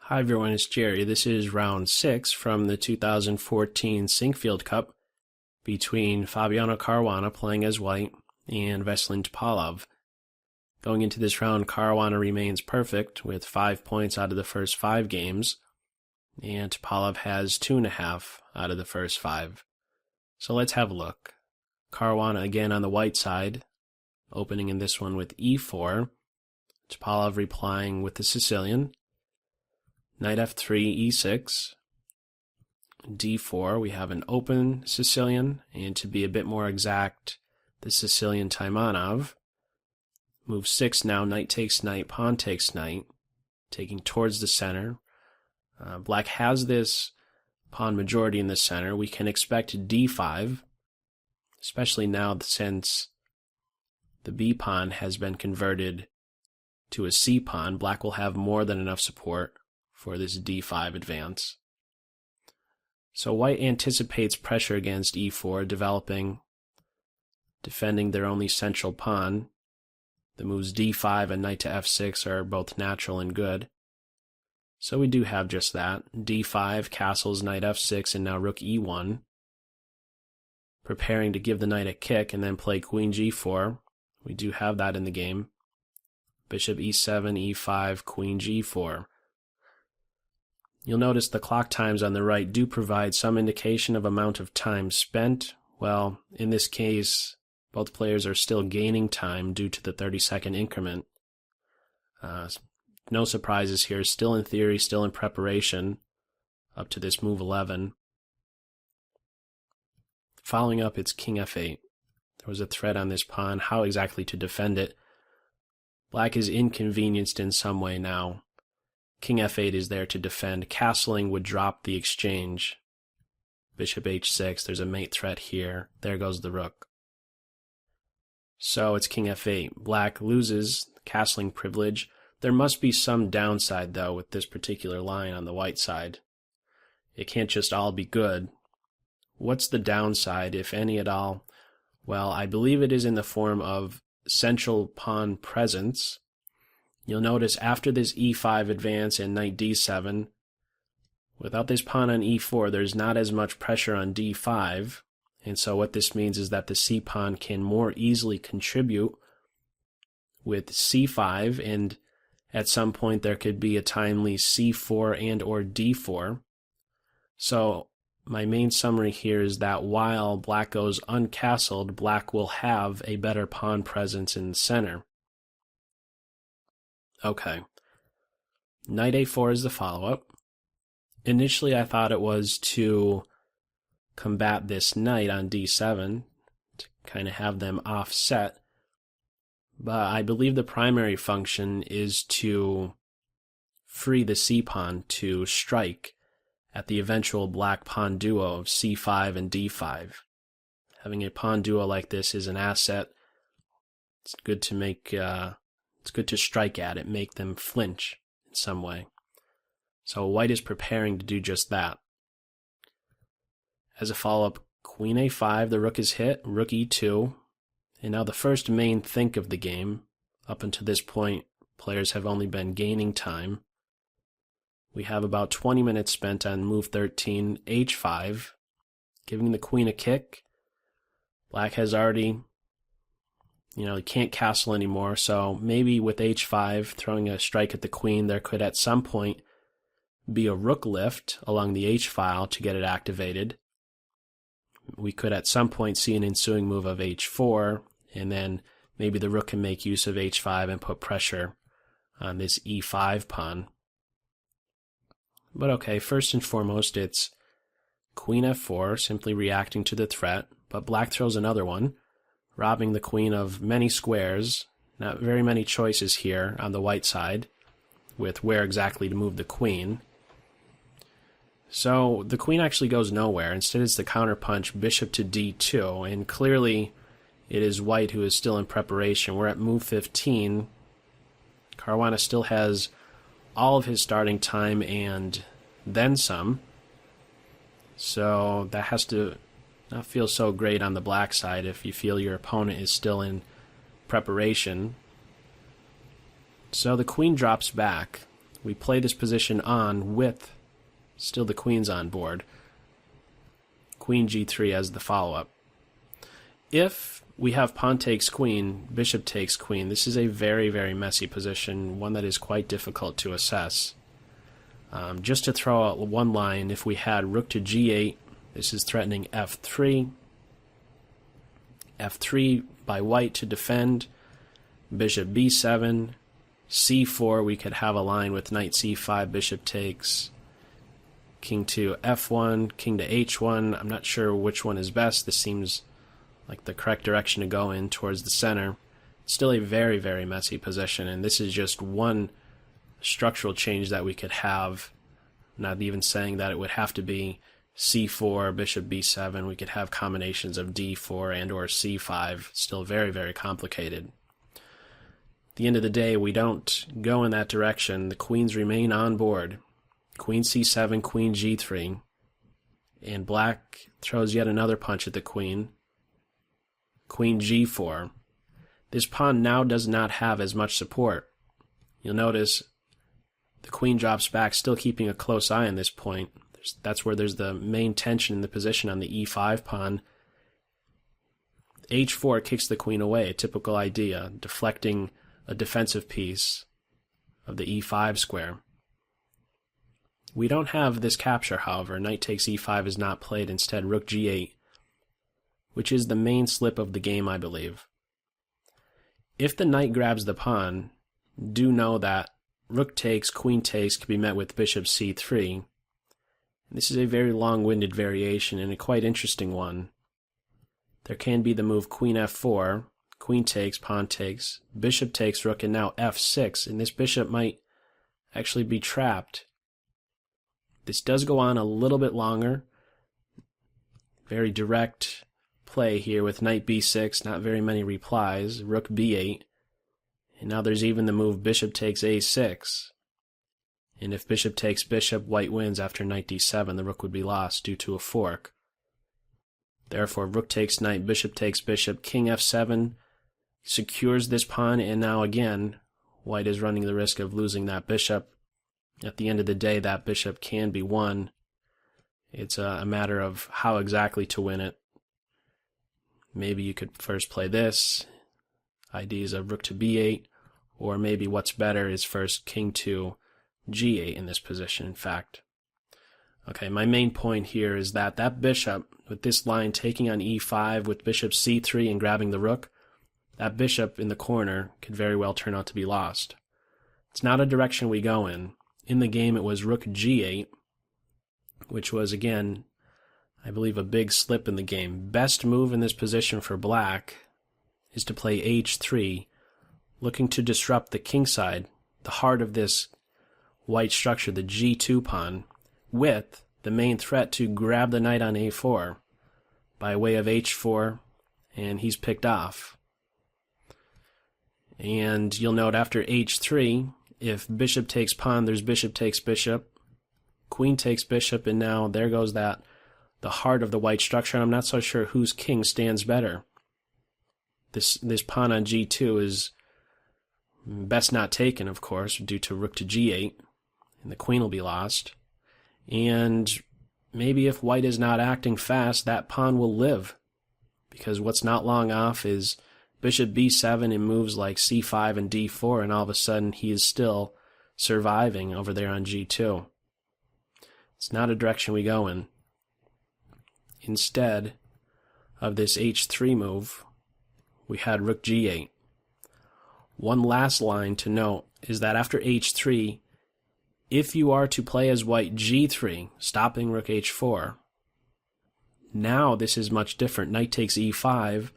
Hi everyone, it's Jerry. This is round 6 from the 2014 Sinquefield Cup between Fabiano Caruana playing as white and Veselin Topalov. Going into this round, Caruana remains perfect with 5 points out of the first 5 games, and Topalov has 2.5 out of the first 5. So let's have a look. Caruana again on the white side, opening in this one with e4. Topalov replying with the Sicilian. Knight f3, e6, d4, we have an open Sicilian, and to be a bit more exact, the Sicilian Taimanov. Move 6 now, knight takes knight, pawn takes knight, taking towards the center. Black has this pawn majority in the center. We can expect d5, especially now since the b pawn has been converted to a c pawn. Black will have more than enough support for this d5 advance. So white anticipates pressure against e4, defending their only central pawn. The moves d5 and knight to f6 are both natural and good. So we do have just that. d5, castles, knight f6, and now rook e1. Preparing to give the knight a kick and then play queen g4. We do have that in the game. Bishop e7, e5, queen g4. You'll notice the clock times on the right do provide some indication of amount of time spent. Well, in this case, both players are still gaining time due to the 30-second increment. No surprises here, still in theory, still in preparation, up to this move 11. Following up, it's king f8. There was a threat on this pawn, how exactly to defend it. Black is inconvenienced in some way now. King f8 is there to defend. Castling would drop the exchange. Bishop h6, there's a mate threat here. There goes the rook. So it's king f8. Black loses castling privilege. There must be some downside, though, with this particular line on the white side. It can't just all be good. What's the downside, if any at all? Well, I believe it is in the form of central pawn presence. You'll notice after this e5 advance and knight d7, without this pawn on e4, there's not as much pressure on d5, and so what this means is that the c pawn can more easily contribute with c5, and at some point there could be a timely c4 and or d4. So my main summary here is that while black goes uncastled, black will have a better pawn presence in the center. Okay, knight a4 is the follow-up. Initially I thought it was to combat this knight on d7, to kind of have them offset, but I believe the primary function is to free the c pawn to strike at the eventual black pawn duo of c5 and d5. Having a pawn duo like this is an asset. It's good to make It's good to strike at it, make them flinch in some way. So white is preparing to do just that. As a follow-up, queen a5, the rook is hit, rook e2, and now the first main think of the game. Up until this point, players have only been gaining time. We have about 20 minutes spent on move 13, h5, giving the queen a kick. Black has already he can't castle anymore, so maybe with h5, throwing a strike at the queen, there could at some point be a rook lift along the h-file to get it activated. We could at some point see an ensuing move of h4, and then maybe the rook can make use of h5 and put pressure on this e5 pawn. But okay, first and foremost, it's queen f4, simply reacting to the threat, but black throws another one, robbing the queen of many squares. Not very many choices here on the white side with where exactly to move the queen. So the queen actually goes nowhere. Instead it's the counterpunch bishop to d2, and clearly it is white who is still in preparation. We're at move 15. Caruana still has all of his starting time and then some. So that has to not feel so great on the black side if you feel your opponent is still in preparation. So the queen drops back. we play this position on with still the queens on board. Queen g3 as the follow-up. If we have pawn takes queen, bishop takes queen, this is a very, very messy position, one that is quite difficult to assess. Just to throw out one line, if we had rook to g8, this is threatening f3. f3 by white to defend. Bishop b7. c4, we could have a line with knight c5, bishop takes. King to f1, king to h1. I'm not sure which one is best. This seems like the correct direction to go in, towards the center. It's still a very, very messy position, and this is just one structural change that we could have. Not even saying that it would have to be c4, bishop b7. We could have combinations of d4 and or c5. Still very, very complicated. At the end of the day, we don't go in that direction. The queens remain on board. Queen c7, queen g3. And black throws yet another punch at the queen. Queen g4. This pawn now does not have as much support. You'll notice the queen drops back, still keeping a close eye on this point. That's where there's the main tension in the position on the e5 pawn. h4 kicks the queen away, a typical idea, deflecting a defensive piece of the e5 square. We don't have this capture, however. Knight takes e5 is not played, instead rook g8, which is the main slip of the game, I believe. If the knight grabs the pawn, do know that rook takes, queen takes can be met with bishop c3. This is a very long-winded variation and a quite interesting one. There can be the move queen f4, queen takes, pawn takes, bishop takes rook, and now f6, and this bishop might actually be trapped. This does go on a little bit longer. Very direct play here with knight b6, not very many replies, rook b8, and now there's even the move bishop takes a6. And if bishop takes bishop, white wins after knight d7, the rook would be lost due to a fork. Therefore, rook takes knight, bishop takes bishop, king f7 secures this pawn, and now again, white is running the risk of losing that bishop. At the end of the day, that bishop can be won. It's a matter of how exactly to win it. Maybe you could first play this, ideas of rook to b8, or maybe what's better is first king to g8 in this position, in fact. Okay, my main point here is that that bishop, with this line taking on e5 with bishop c3 and grabbing the rook, that bishop in the corner could very well turn out to be lost. It's not a direction we go in. In the game, it was rook g8, which was, again, I believe a big slip in the game. Best move in this position for black is to play h3, looking to disrupt the kingside, the heart of this white structure, the g2 pawn, with the main threat to grab the knight on a4 by way of h4, and he's picked off. And you'll note after h3, if bishop takes pawn, there's bishop takes bishop, queen takes bishop, and now there goes the heart of the white structure, and I'm not so sure whose king stands better. This pawn on g2 is best not taken, of course, due to rook to g8, and the queen will be lost. And maybe if white is not acting fast, that pawn will live, because what's not long off is bishop b7 in moves like c5 and d4, and all of a sudden he is still surviving over there on g2. It's not a direction we go in. Instead of this h3 move, we had rook g8. One last line to note is that after h3, if you are to play as white g3, stopping rook h4, now this is much different. Knight takes e5,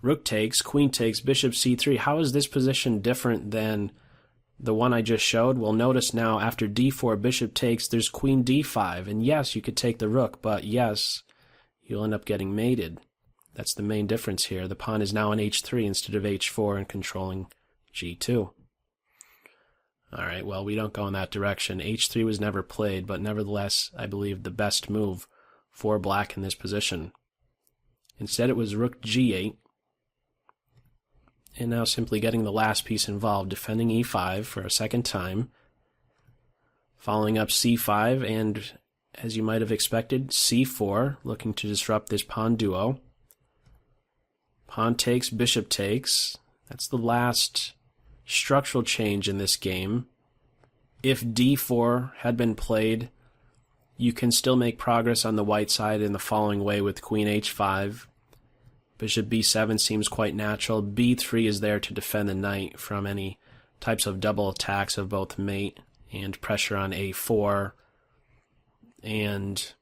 rook takes, queen takes, bishop c3. How is this position different than the one I just showed? Well, notice now after d4, bishop takes, there's queen d5. And yes, you could take the rook, but yes, you'll end up getting mated. That's the main difference here. The pawn is now on h3 instead of h4 and controlling g2. Alright, well, we don't go in that direction. h3 was never played, but nevertheless, I believe the best move for black in this position. Instead, it was rook g8. And now simply getting the last piece involved, defending e5 for a second time. Following up c5, and as you might have expected, c4, looking to disrupt this pawn duo. Pawn takes, bishop takes. That's the last structural change in this game. If d4 had been played, you can still make progress on the white side in the following way with queen h5. Bishop b7 seems quite natural. b3 is there to defend the knight from any types of double attacks of both mate and pressure on a4. And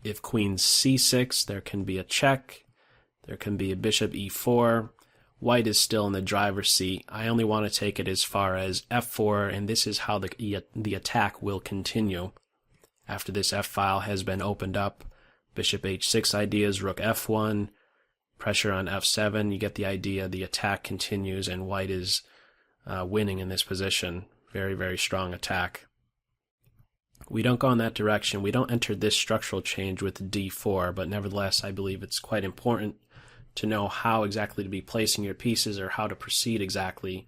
if queen c6, there can be a check. There can be a bishop e4. White is still in the driver's seat. I only want to take it as far as f4, and this is how the attack will continue. After this f-file has been opened up, bishop h6 ideas, rook f1, pressure on f7, you get the idea. The attack continues, and white is winning in this position. Very, very strong attack. We don't go in that direction. We don't enter this structural change with d4, but nevertheless, I believe it's quite important to know how exactly to be placing your pieces or how to proceed exactly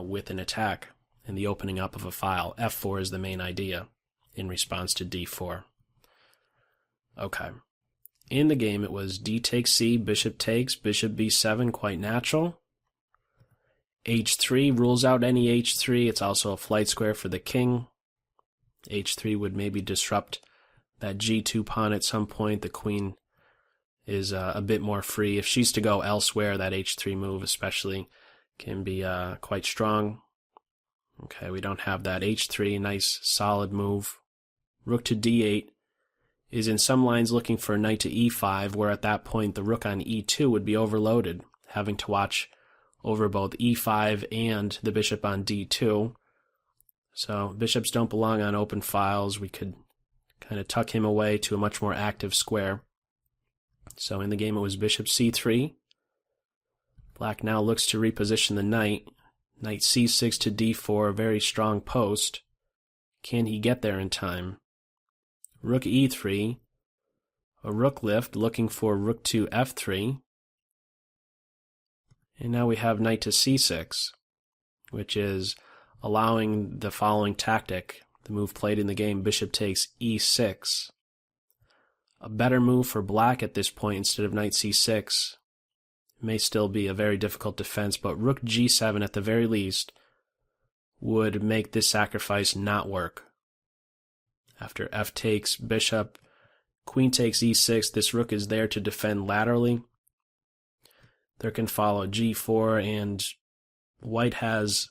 with an attack and the opening up of a file. f4 is the main idea in response to d4. Okay. In the game, it was d takes c, bishop takes, bishop b7, quite natural. h3 rules out any h3. It's also a flight square for the king. h3 would maybe disrupt that g2 pawn at some point. The queen is a bit more free. If she's to go elsewhere, that h3 move especially can be quite strong. Okay, we don't have that. h3, nice solid move. Rook to d8 is in some lines looking for a knight to e5, where at that point the rook on e2 would be overloaded, having to watch over both e5 and the bishop on d2. So bishops don't belong on open files. We could kind of tuck him away to a much more active square. So in the game it was bishop c3. Black now looks to reposition the knight. Knight c6 to d4, very strong post. Can he get there in time? Rook e3. A rook lift looking for rook to f3. And now we have knight to c6, which is allowing the following tactic, the move played in the game, bishop takes e6. A better move for black at this point instead of knight c6. It may still be a very difficult defense, but rook g7 at the very least would make this sacrifice not work. After f takes bishop, queen takes e6, this rook is there to defend laterally. There can follow g4, and white has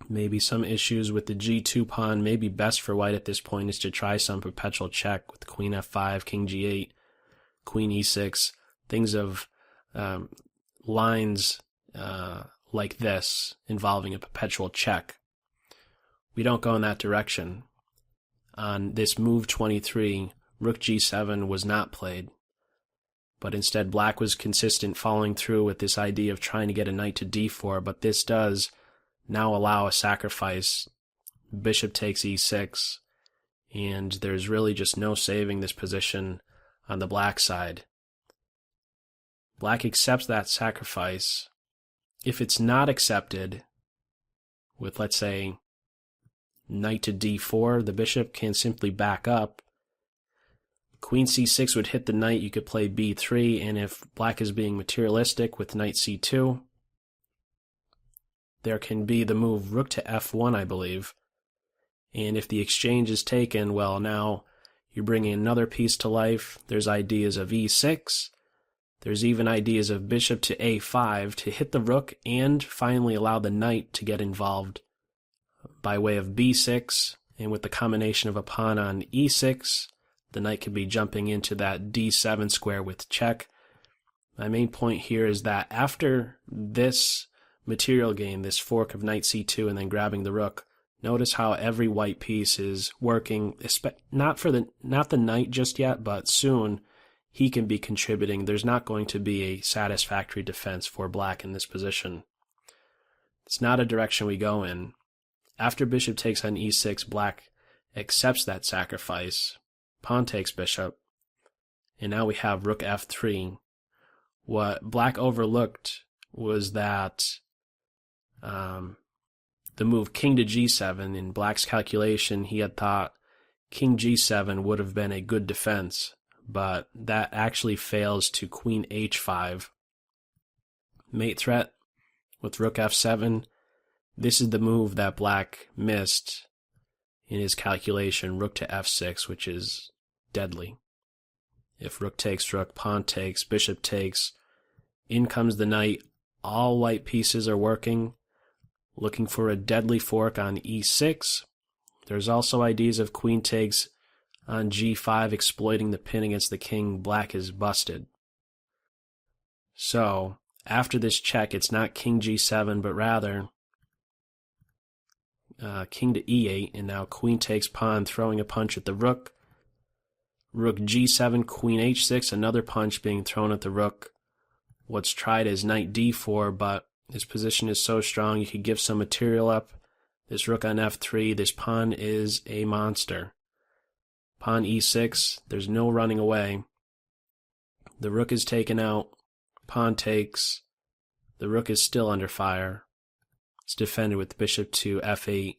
maybe some issues with the g2 pawn. Maybe best for white at this point is to try some perpetual check with queen f5, king g8, queen e6, things of lines like this involving a perpetual check. We don't go in that direction. On this move 23, rook g7 was not played, but instead black was consistent following through with this idea of trying to get a knight to d4, but this does now allow a sacrifice. Bishop takes e6, and there's really just no saving this position on the black side. Black accepts that sacrifice. If it's not accepted, with let's say knight to d4, the bishop can simply back up. Queen c6 would hit the knight, you could play b3, and if black is being materialistic with knight c2, there can be the move rook to f1, I believe. And if the exchange is taken, well, now you're bringing another piece to life. There's ideas of e6. There's even ideas of bishop to a5 to hit the rook and finally allow the knight to get involved by way of b6. And with the combination of a pawn on e6, the knight could be jumping into that d7 square with check. My main point here is that after this material gain, this fork of knight c2 and then grabbing the rook, notice how every white piece is working, not the knight just yet, but soon he can be contributing. There's not going to be a satisfactory defense for black in this position. It's not a direction we go in. After bishop takes on e6, black accepts that sacrifice. Pawn takes bishop, and now we have rook f3. What black overlooked was that the the move king to g7. In Black's calculation, he had thought king g7 would have been a good defense, but that actually fails to queen h5. Mate threat with rook f7. This is the move that Black missed in his calculation, rook to f6, which is deadly. If rook takes rook, pawn takes, bishop takes, in comes the knight. All white pieces are working, looking for a deadly fork on e6. There's also ideas of queen takes on g5, exploiting the pin against the king. Black is busted. So, after this check, it's not king g7, but rather king to e8, and now queen takes pawn, throwing a punch at the rook. Rook g7, queen h6, another punch being thrown at the rook. What's tried is knight d4, but his position is so strong you could give some material up. This rook on f3, this pawn is a monster. Pawn e6, there's no running away. The rook is taken out, pawn takes, the rook is still under fire. It's defended with bishop to f8.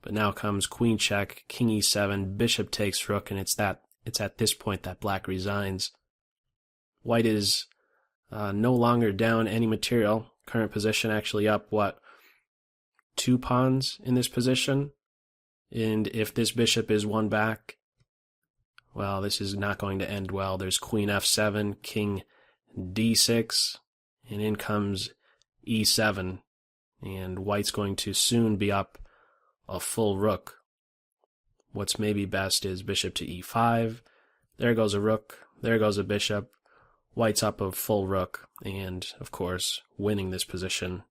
But now comes queen check, king e7, bishop takes rook, and it's at this point that Black resigns. White is no longer down any material. Current position actually up, 2 pawns in this position? And if this bishop is won back, well, this is not going to end well. There's queen f7, king d6, and in comes e7. And White's going to soon be up a full rook. What's maybe best is bishop to e5. There goes a rook. There goes a bishop. White's up a full rook, and, of course, winning this position.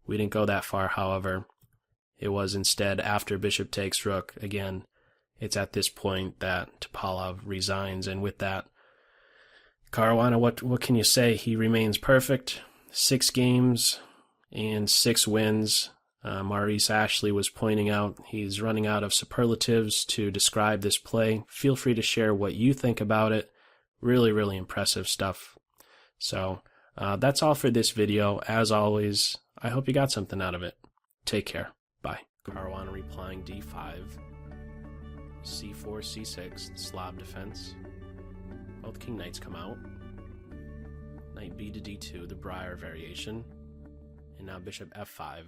We didn't go that far, however. It was instead after bishop takes rook. Again, it's at this point that Topalov resigns, and with that, Caruana, what can you say? He remains perfect. 6 games and 6 wins. Maurice Ashley was pointing out he's running out of superlatives to describe this play. Feel free to share what you think about it. Really, really impressive stuff. So, that's all for this video. As always, I hope you got something out of it. Take care. Bye. Caruana replying d5, c4, c6, Slav defense. Both king knights come out. Knight b to d2, the Briar variation. And now bishop f5.